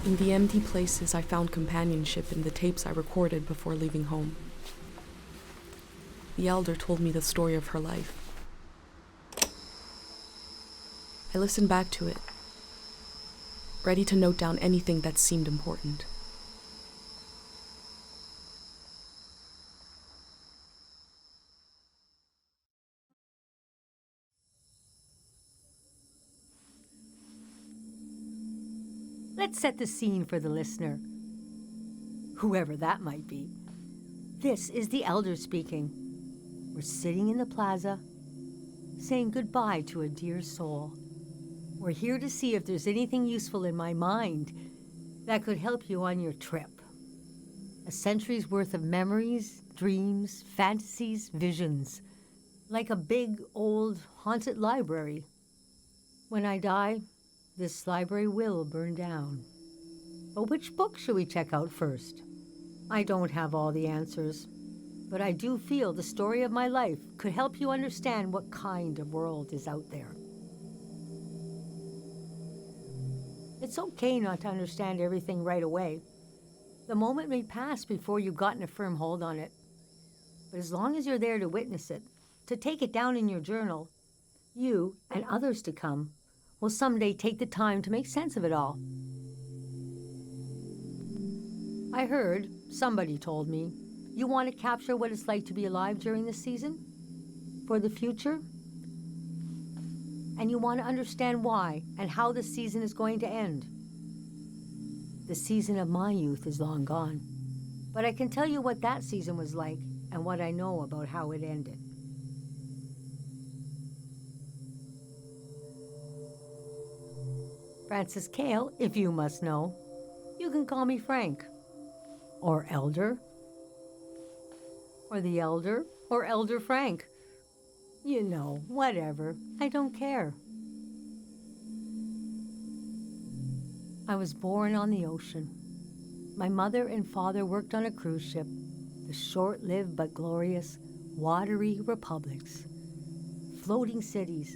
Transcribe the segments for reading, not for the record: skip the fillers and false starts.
In the empty places, I found companionship in the tapes I recorded before leaving home. The elder told me the story of her life. I listened back to it, ready to note down anything that seemed important. Let's set the scene for the listener, whoever that might be. This is the elder speaking. We're sitting in the plaza, saying goodbye to a dear soul. We're here to see if there's anything useful in my mind that could help you on your trip. A century's worth of memories, dreams, fantasies, visions. Like a big, old, haunted library. When I die, this library will burn down. But which book should we check out first? I don't have all the answers, but I do feel the story of my life could help you understand what kind of world is out there. It's okay not to understand everything right away. The moment may pass before you've gotten a firm hold on it. But as long as you're there to witness it, to take it down in your journal, you and others to come will someday take the time to make sense of it all. I heard, somebody told me, you want to capture what it's like to be alive during this season? For the future? And you want to understand why and how the season is going to end. The season of my youth is long gone, but I can tell you what that season was like and what I know about how it ended. Francis Cale, if you must know. You can call me Frank, or Elder, or the Elder, or Elder Frank. You know, whatever. I don't care. I was born on the ocean. My mother and father worked on a cruise ship, the short-lived but glorious watery republics. Floating cities.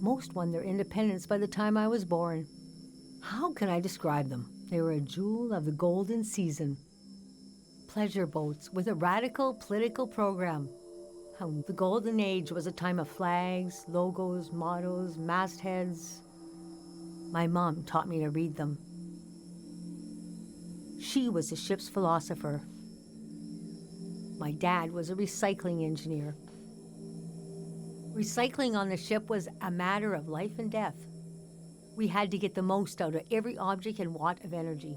Most won their independence by the time I was born. How can I describe them? They were a jewel of the golden season. Pleasure boats with a radical political program. The golden age was a time of flags, logos, mottos, mastheads. My mom taught me to read them. She was the ship's philosopher. My dad was a recycling engineer. Recycling on the ship was a matter of life and death. We had to get the most out of every object and watt of energy.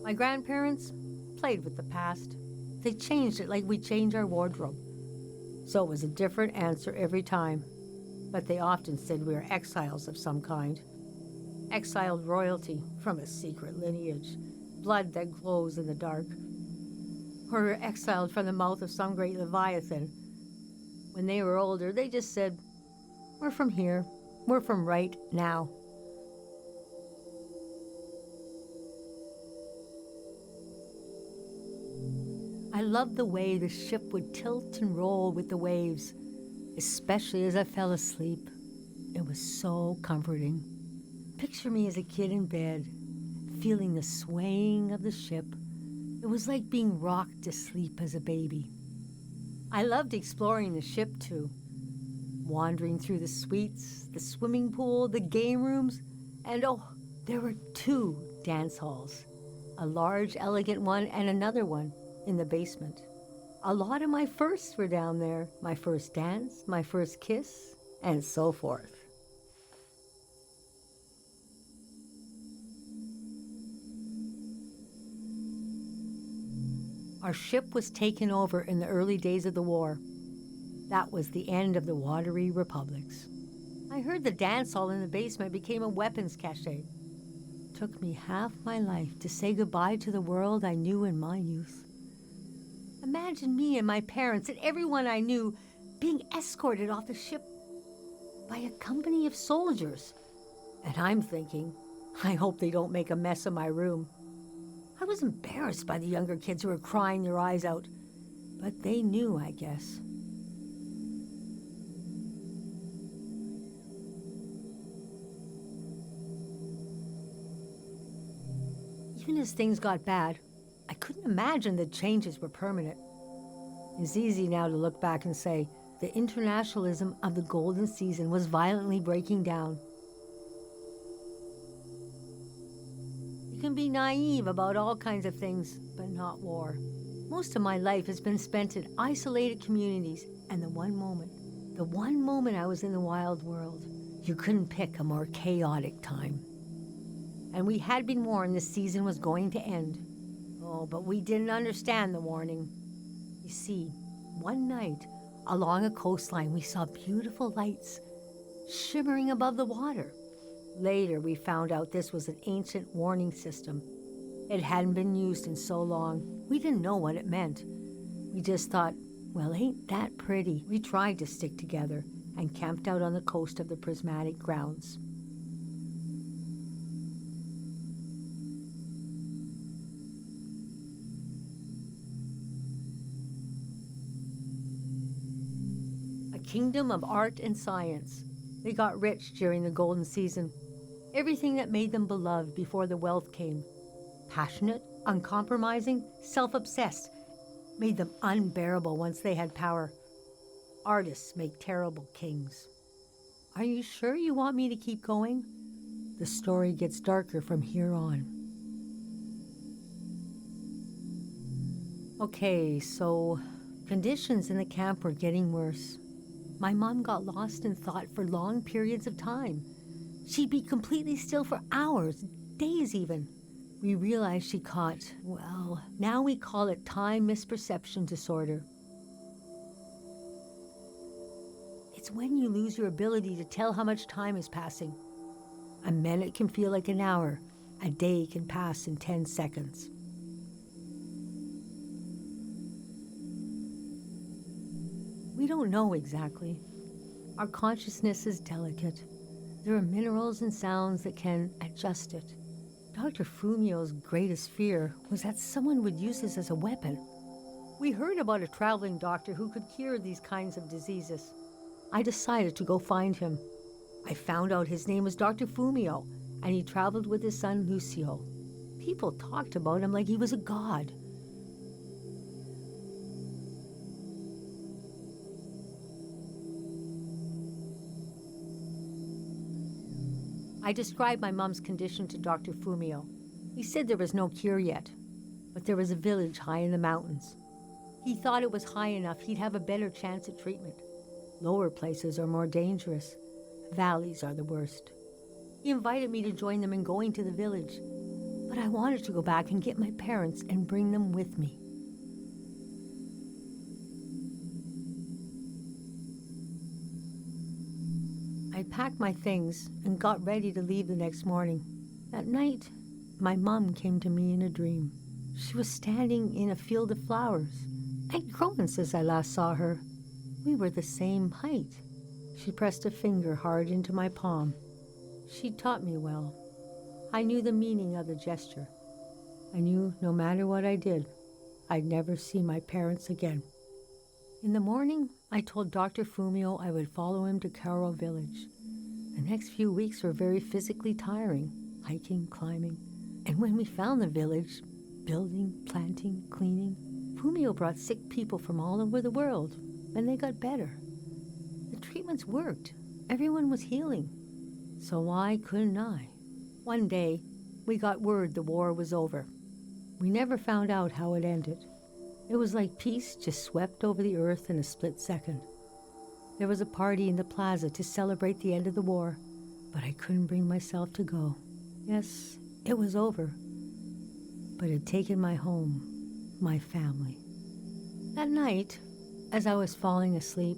My grandparents played with the past. They changed it like we change our wardrobe. So it was a different answer every time. But they often said we were exiles of some kind. Exiled royalty from a secret lineage. Blood that glows in the dark. Or we're exiled from the mouth of some great leviathan. When they were older, they just said, we're from here. We're from right now. I loved the way the ship would tilt and roll with the waves, especially as I fell asleep. It was so comforting. Picture me as a kid in bed, feeling the swaying of the ship. It was like being rocked to sleep as a baby. I loved exploring the ship too, wandering through the suites, the swimming pool, the game rooms, and oh, there were 2 dance halls, a large, elegant one and another one in the basement. A lot of my firsts were down there, my first dance, my first kiss, and so forth. Our ship was taken over in the early days of the war. That was the end of the watery republics. I heard the dance hall in the basement became a weapons cache. Took me half my life to say goodbye to the world I knew in my youth. Imagine me and my parents and everyone I knew being escorted off the ship by a company of soldiers. And I'm thinking, I hope they don't make a mess of my room. I was embarrassed by the younger kids who were crying their eyes out, but they knew, I guess. Even as things got bad, I couldn't imagine the changes were permanent. It's easy now to look back and say the internationalism of the golden season was violently breaking down. You can be naive about all kinds of things, but not war. Most of my life has been spent in isolated communities, and the one moment I was in the wild world, you couldn't pick a more chaotic time. And we had been warned this season was going to end. Oh, but we didn't understand the warning. You see, one night, along a coastline, we saw beautiful lights shimmering above the water. Later, we found out this was an ancient warning system. It hadn't been used in so long. We didn't know what it meant. We just thought, well, ain't that pretty? We tried to stick together and camped out on the coast of the prismatic grounds. A kingdom of art and science. They got rich during the golden season. Everything that made them beloved before the wealth came. Passionate, uncompromising, self-obsessed, made them unbearable once they had power. Artists make terrible kings. Are you sure you want me to keep going? The story gets darker from here on. Okay, so conditions in the camp were getting worse. My mom got lost in thought for long periods of time. She'd be completely still for hours, days even. We realized she caught, well, now we call it time misperception disorder. It's when you lose your ability to tell how much time is passing. A minute can feel like an hour. A day can pass in 10 seconds. We don't know exactly. Our consciousness is delicate. There are minerals and sounds that can adjust it. Dr. Fumio's greatest fear was that someone would use this as a weapon. We heard about a traveling doctor who could cure these kinds of diseases. I decided to go find him. I found out his name was Dr. Fumio, and he traveled with his son Lucio. People talked about him like he was a god. I described my mom's condition to Dr. Fumio. He said there was no cure yet, but there was a village high in the mountains. He thought it was high enough he'd have a better chance at treatment. Lower places are more dangerous. Valleys are the worst. He invited me to join them in going to the village, but I wanted to go back and get my parents and bring them with me. I packed my things and got ready to leave the next morning. That night, my mom came to me in a dream. She was standing in a field of flowers. I'd grown since I last saw her. We were the same height. She pressed a finger hard into my palm. She taught me well. I knew the meaning of the gesture. I knew no matter what I did, I'd never see my parents again. In the morning, I told Dr. Fumio I would follow him to Karo village. The next few weeks were very physically tiring, hiking, climbing. And when we found the village, building, planting, cleaning, Fumio brought sick people from all over the world, and they got better. The treatments worked. Everyone was healing. So why couldn't I? One day, we got word the war was over. We never found out how it ended. It was like peace just swept over the earth in a split second. There was a party in the plaza to celebrate the end of the war, but I couldn't bring myself to go. Yes, it was over, but it had taken my home, my family. That night, as I was falling asleep,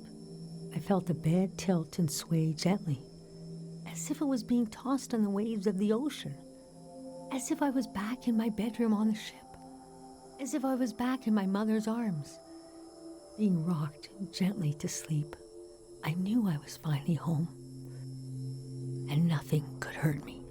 I felt the bed tilt and sway gently, as if it was being tossed on the waves of the ocean, as if I was back in my bedroom on the ship. As if I was back in my mother's arms, being rocked gently to sleep. I knew I was finally home, and nothing could hurt me.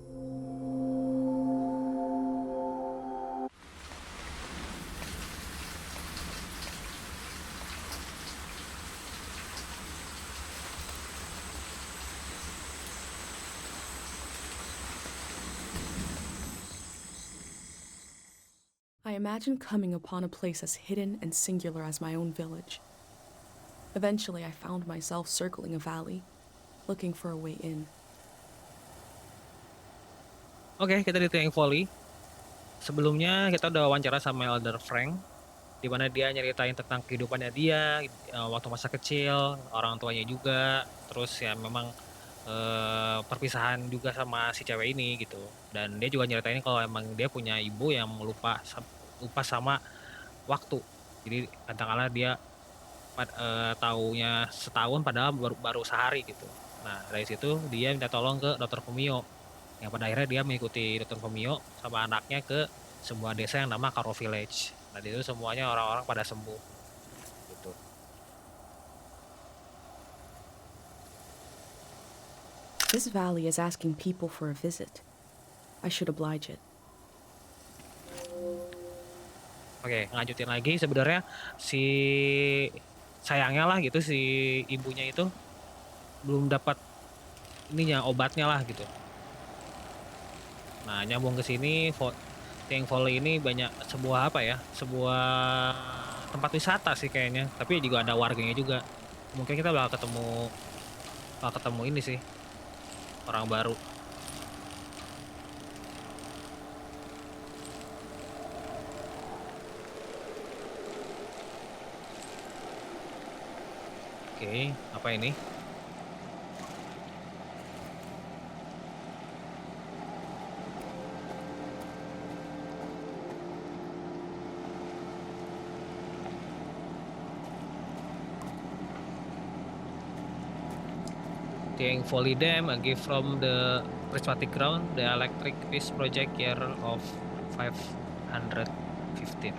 I imagined coming upon a place as hidden and singular as my own village. Eventually, I found myself circling a valley, looking for a way in. Oke, kita di Tieng Volley. Sebelumnya kita udah wawancara sama Elder Frank, di mana dia nyeritain tentang kehidupannya dia, waktu masa kecil, orang tuanya juga, terus ya memang perpisahan juga sama si cewek ini gitu. Dan dia juga nyeritain kalau emang dia punya ibu yang lupa sama waktu. Jadi katakanlah dia taunya setahun padahal baru sehari gitu. Nah dari situ dia minta tolong ke Dokter Fumio, yang pada akhirnya dia mengikuti Dokter Fumio sama anaknya ke sebuah desa yang nama Karo Village. Nah di situ semuanya orang-orang pada sembuh gitu. This valley is asking people for a visit. I should oblige it. Oke, lanjutin lagi. Sebenarnya si sayangnya lah gitu, si ibunya itu belum dapat ininya, obatnya lah gitu. Nah nyambung ke sini, Tieng Volley ini banyak sebuah apa ya, sebuah tempat wisata sih kayaknya. Tapi juga ada warganya juga. Mungkin kita bakal ketemu ini sih, orang baru. Oke, apa ini? Tieng Volley Dam, a gift from the prismatic ground, the electric fish project year of 515.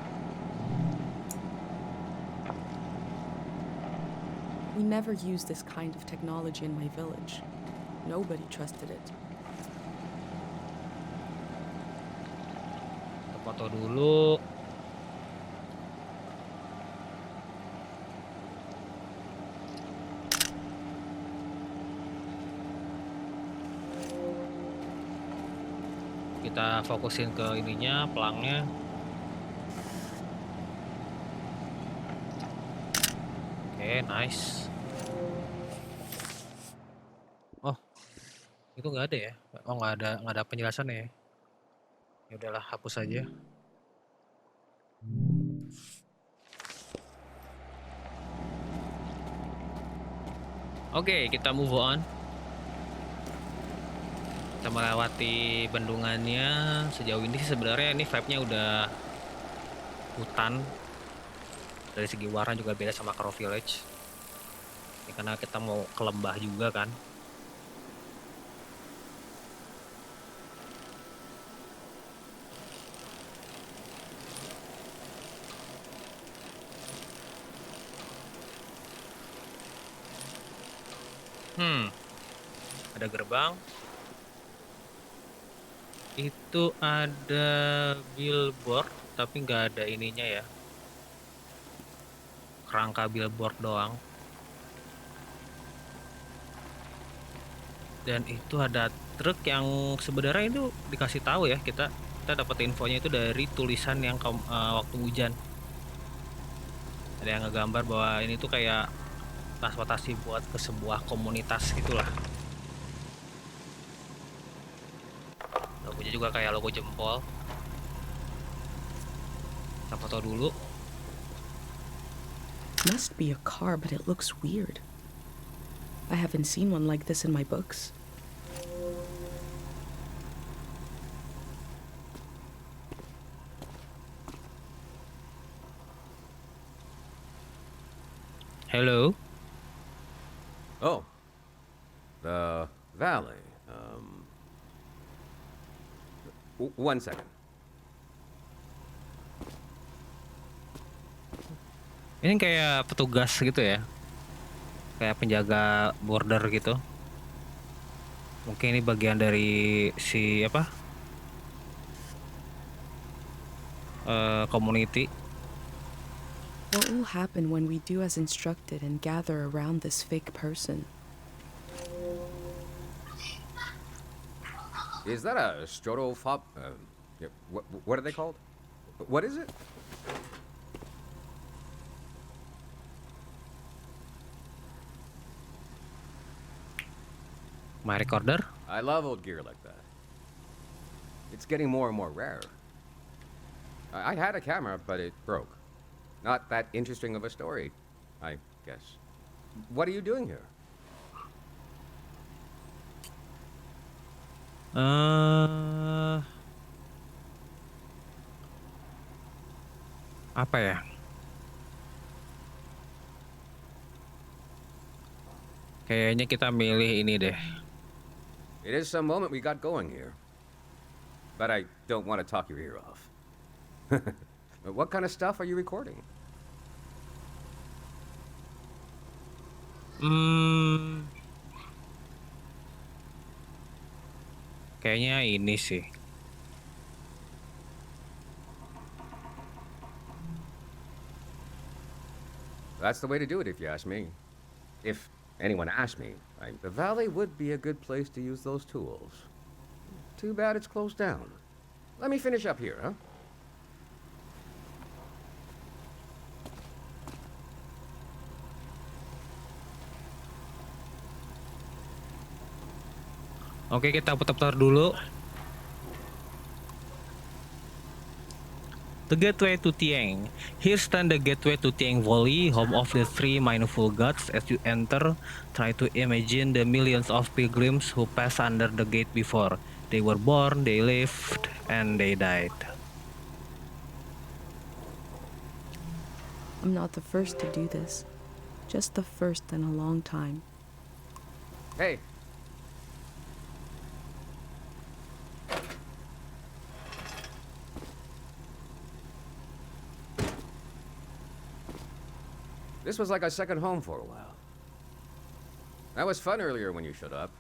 We never used this kind of technology in my village. Nobody trusted it. Kita foto dulu. Kita fokusin ke ininya, pelangnya. Oke, nice. Oh, itu nggak ada ya? Oh, nggak ada penjelasannya ya. Ya udahlah, hapus aja. Oke, kita move on. Kita melewati bendungannya. Sejauh ini sih sebenarnya ini vibe-nya udah hutan. Dari segi warna juga beda sama Karo Village. Ini karena kita mau ke lembah juga kan. Ada gerbang. Itu ada billboard, tapi nggak ada ininya ya. Kerangka billboard doang. Dan itu ada truk yang sebenarnya itu dikasih tahu ya, kita dapat infonya itu dari tulisan yang waktu hujan. Ada yang ngegambar bahwa ini tuh kayak transportasi buat ke sebuah komunitas gitulah. Logonya juga kayak logo jempol. Kita foto dulu. Must be a car, but it looks weird. I haven't seen one like this in my books. Hello. Oh, the valley. One second. Ini kayak petugas gitu ya, kayak penjaga border gitu. Mungkin ini bagian dari si apa, community. What will happen when we do as instructed and gather around this fake person? Is that a strotofob? What are they called? What is it? My recorder. I love old gear like that. It's getting more and more rare. I had a camera, but it broke. Not that interesting of a story, I guess. What are you doing here? Apa ya? Kayaknya kita milih ini deh. It is some moment we got going here. But I don't want to talk your ear off. What kind of stuff are you recording? Kayaknya ini sih. That's the way to do it if you ask me. If anyone asked me, the valley would be a good place to use those tools. Too bad it's closed down. Let me finish up here, huh? Oke, kita putar-putar dulu. The gateway to Tieng. Here stand the gateway to Tieng Valley, home of the three mindful gods. As you enter, try to imagine the millions of pilgrims who passed under the gate before. They were born, they lived, and they died. I'm not the first to do this. Just the first in a long time. Hey. This was like a second home for a while. That was fun earlier when you showed up.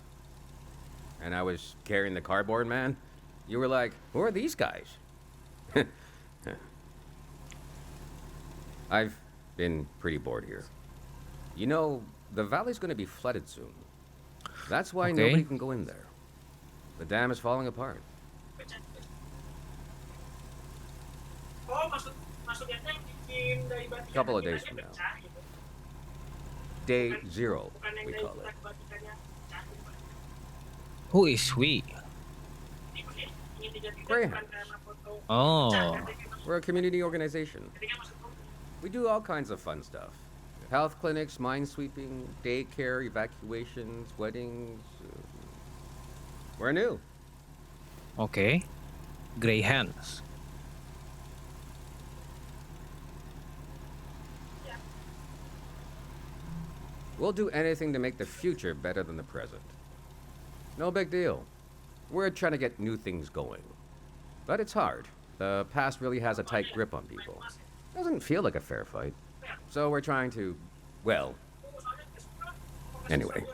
And I was carrying the cardboard man. You were like, who are these guys? I've been pretty bored here. You know, the valley's going to be flooded soon. That's why nobody can go in there. The dam is falling apart. A couple of days from now. Day 0, we call it. Who is we? Greyhounds. Oh, We're a community organization. We do all kinds of fun stuff. Health clinics, mine sweeping, daycare, evacuations, weddings. We're new. okay. Grey hands. We'll do anything to make the future better than the present. No big deal. We're trying to get new things going. But it's hard. The past really has a tight grip on people. Doesn't feel like a fair fight. So we're trying to, well, anyway.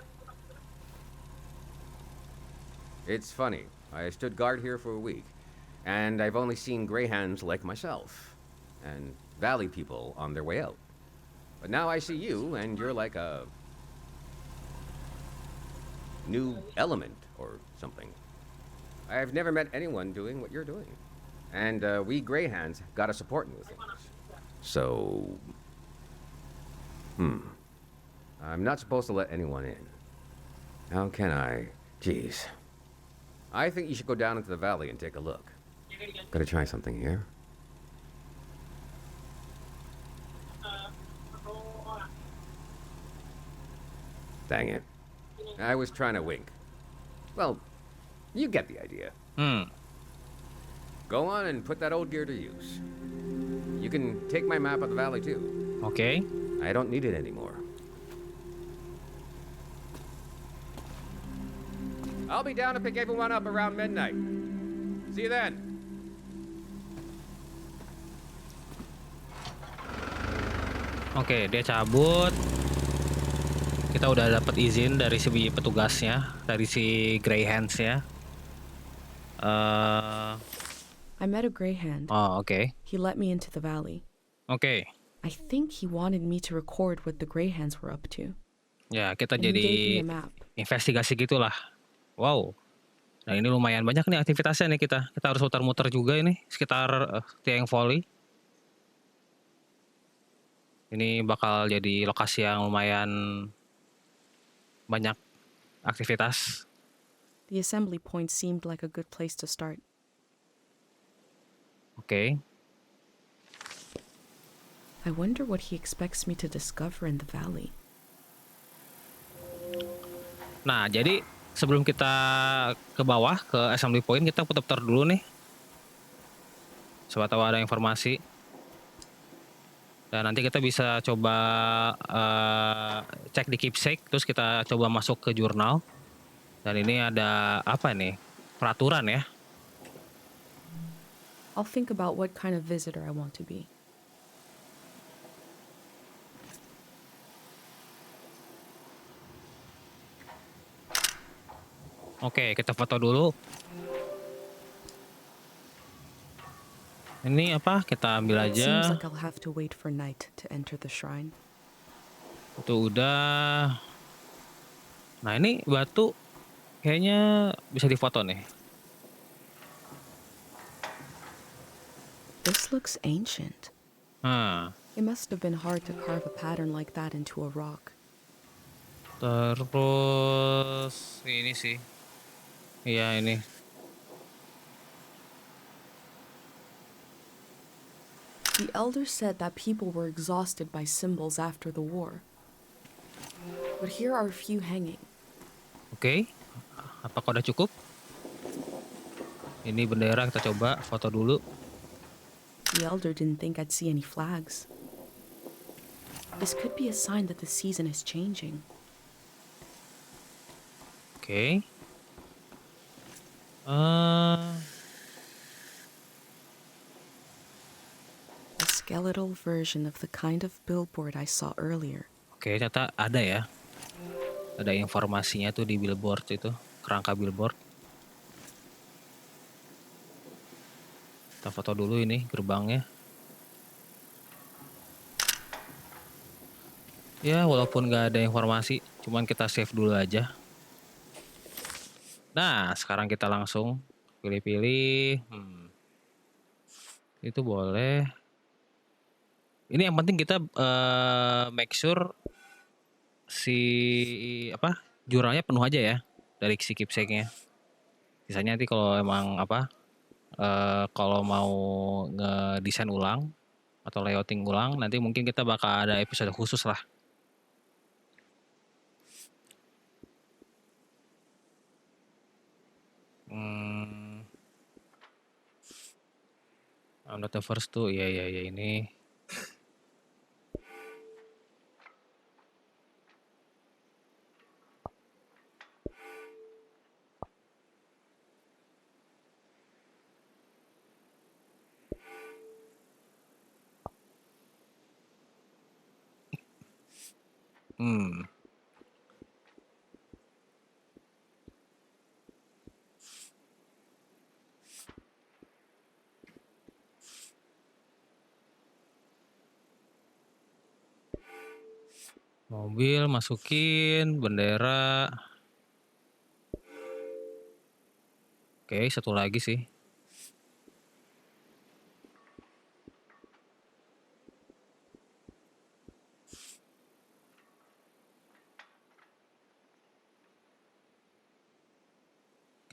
It's funny. I stood guard here for a week, and I've only seen greyhounds like myself, and valley people on their way out. But now I see you, and you're like a new element or something. I've never met anyone doing what you're doing. And we greyhounds gotta support new things. So, I'm not supposed to let anyone in. How can I? Jeez. I think you should go down into the valley and take a look. Gotta try something here. Dang it. I was trying to wink. Well, you get the idea. Go on and put that old gear to use. You can take my map of the valley too. Okay. I don't need it anymore. I'll be down to pick everyone up around midnight. See you then. Oke, dia cabut. Kita udah dapat izin dari si petugasnya, dari si Greyhands ya. I met a greyhound. Oh, oke. He let me into the valley. Oke. I think he wanted me to record what the greyhounds were up to. Ya, kita And he gave me jadi a map. investigasi gitulah. Wow. Nah ini lumayan banyak nih aktivitasnya nih kita. Kita harus muter-muter juga ini sekitar Tieng Valley. Ini bakal jadi lokasi yang lumayan banyak aktivitas. The assembly point seemed like a good place to start. Oke. I wonder what he expects me to discover in the valley. Nah, jadi sebelum kita ke bawah ke assembly point kita putar-putar dulu nih. Siapa tahu ada informasi. Dan nanti kita bisa coba cek di keepsake, terus kita coba masuk ke jurnal. Dan ini ada apa nih? Peraturan ya. I'll think about what kind of visitor I want to be. Oke, kita foto dulu. Ini apa? Kita ambil It seems aja. like I'll have to wait for night to enter the shrine. Itu udah. Nah, ini batu kayaknya bisa difoto nih. This looks ancient. Nah, It must have been hard to carve a pattern like that into a rock. terus ini sih. Iya, ini. The elders said that people were exhausted by symbols after the war. But here are a few hanging. Oke. Apakah udah cukup? Ini bendera, kita coba foto dulu. The elder didn't think I'd see any flags. This could be a sign that the season is changing. Oke. A skeletal version of the kind of billboard I saw earlier. Oke, ternyata ada ya. Ada informasinya tuh di billboard itu, kerangka billboard. Kita foto dulu ini gerbangnya. Ya, walaupun nggak ada informasi, cuman kita save dulu aja. Nah, sekarang kita langsung pilih-pilih. Itu boleh. Ini yang penting kita make sure si apa jurnalnya penuh aja ya dari si keepsake-nya. Sisanya nanti kalau emang kalau mau ngedesain ulang atau layouting ulang, nanti mungkin kita bakal ada episode khusus lah. I'm not the first tuh, ya ini. Mobil masukin, bendera. Oke, satu lagi sih.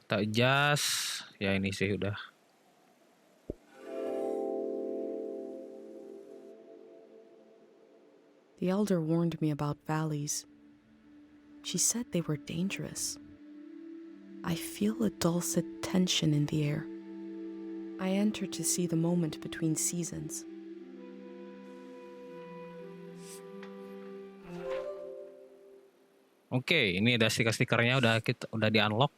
Kita adjust. Ya ini sih udah. The elder warned me about valleys. She said they were dangerous. I feel a dulcet tension in the air. I enter to see the moment between seasons. Oke, ini ada stiker-stikernya udah di-unlock.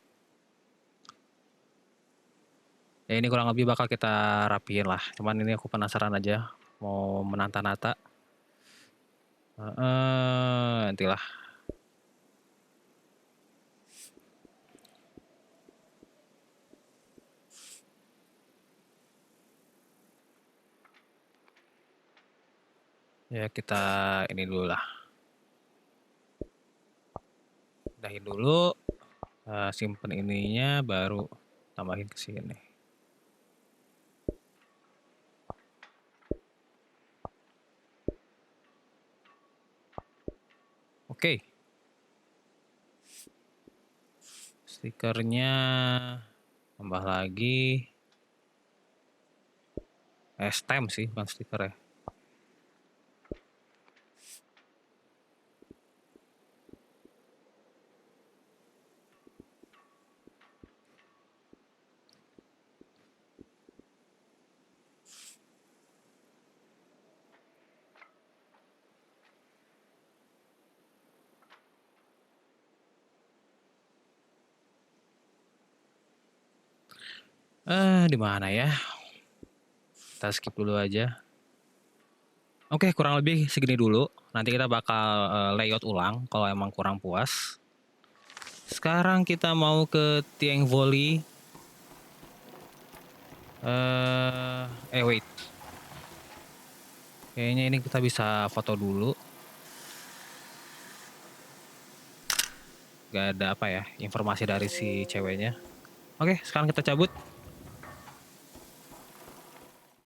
Ya ini kurang lebih bakal kita rapiin lah. Cuman ini aku penasaran aja mau menata-nata. Nantilah. Ya kita ini dulu lah. Udahin dulu. Simpen ininya baru tambahin ke sini. Oke. Stikernya tambah lagi. Stamp sih, bukan stiker ya. Di mana ya? Kita skip dulu aja. Oke, kurang lebih segini dulu. Nanti kita bakal layout ulang kalau emang kurang puas. Sekarang kita mau ke Tieng Volley. Wait. Kayaknya ini kita bisa foto dulu. Gak ada apa ya, informasi dari si ceweknya. Oke, sekarang kita cabut.